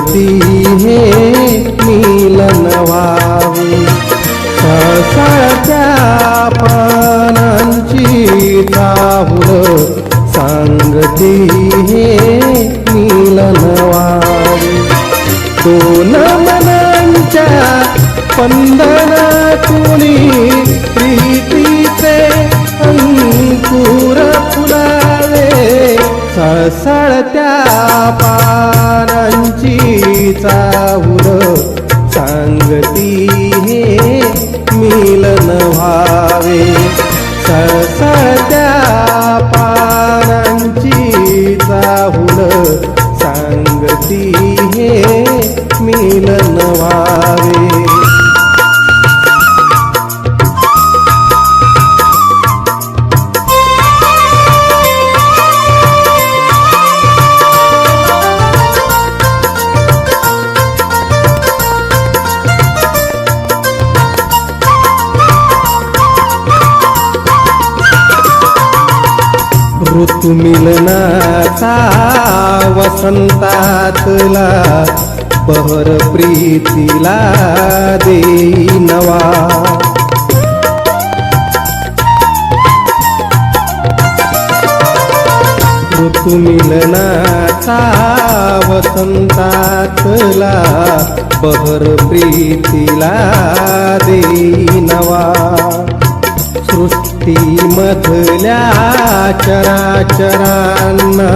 सांगती हे मिलन व्हावे. सळसळत्या पानांची चाहुल सांगती हे मिलन व्हावे. दोन मनांच्या स्पंदनातुनी प्रीतीचे अंकुर फुलावे. सळसळत्या पानांची चाहुल सांगती हे मिलन व्हावे. सळसळत्या पानांची चाहुल सांगती हे मिलन व्हावे. ऋतुमिलनाचा वसंतातला बहर प्रीतीला देई नवा. ऋतुमिलनाचा वसंतातला बहर प्रीतीला देई नवा. सृष्टीमधल्या चराचरांना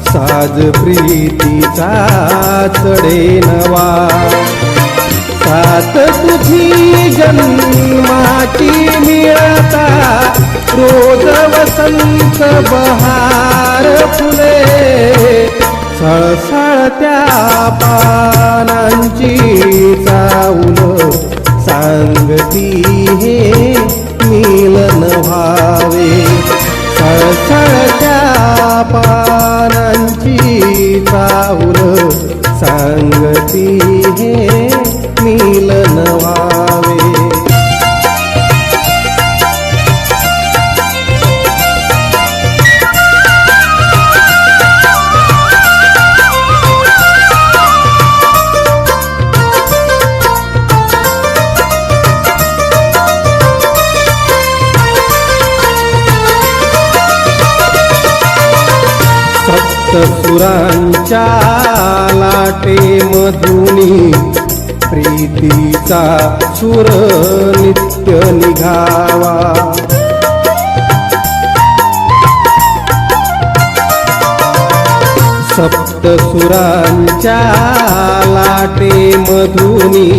साज प्रीतीचा चढे नवा. साथ तुझी जन्माची मिळता रोज वसंत बहार फुले. सळसळत्या पानांची चाहुल सांगती हे मिलन व्हावे. सळसळत्या पानांची चाहुल सांगती हे मिलन व्हावे. सप्तसुरांच्या लाटेमधुनी प्रीतीचा सुर नित्य निघावा. सप्तसुरांच्या लाटेमधुनी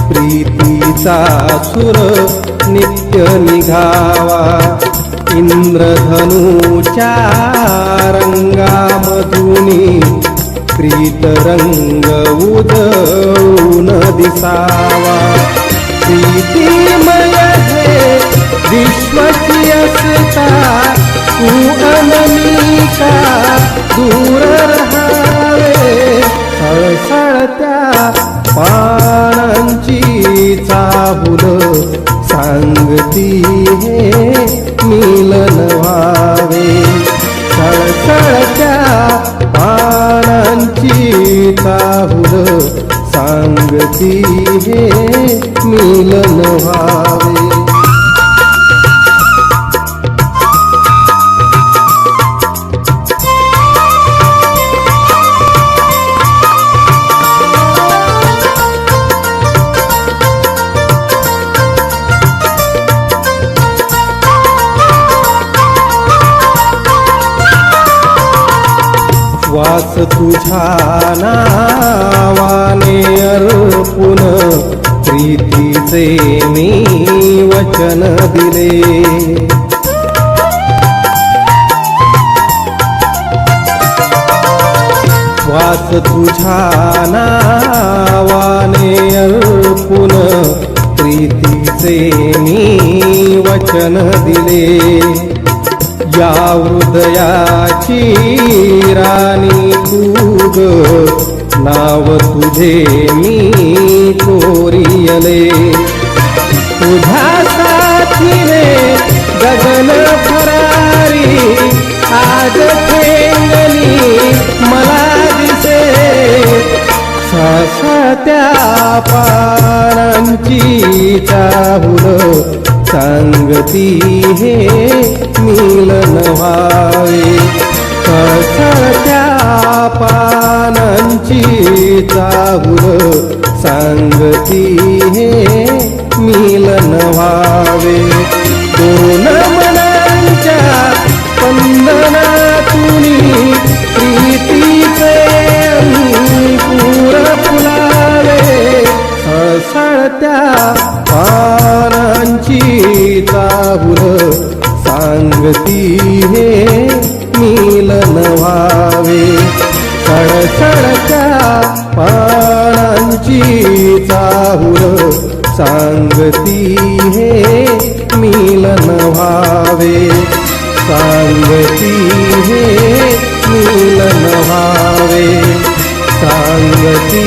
प्रीतीचा सुर नित्य निघावा. इंद्रधनुच्या रंगामधुनी प्रीतरंग उधळून दिसावा. प्रीतिमय हे विश्वची असता तू अनमिका दूर रहावे. सळसळत्या पानांची चाहुल सांगती हे मिलन व्हावे. सळसळत्या पानांची चाहुल सांगती हे मिलन व्हावे. वास तुझ्या नावाने अर्पुन प्रीतीचे मी वचन दिले. वास तुझ्या नावाने अर्पुन प्रीतीचे मी वचन दिले. या हृदयाची राणी तू ग नाव तुझे मी कोरियले. तुझ्या साथीने गगन फरारी आज ठेंगणी मला दिसे. पानांची चाहुल सांगती हे मिलन व्हावे कळकळत्या पानांची चाहुल सांगती हे मिलन व्हावे दोन मनांच्या स्पंदनातून प्रीतीचे अंकुर फुलावे हसळत्या पानांची चाहुल सांगती हे मिलन व्हावे सळसळत्या पानांची चाहुल सांगती हे मिलन व्हावे सांगती हे मिलन व्हावे सांगती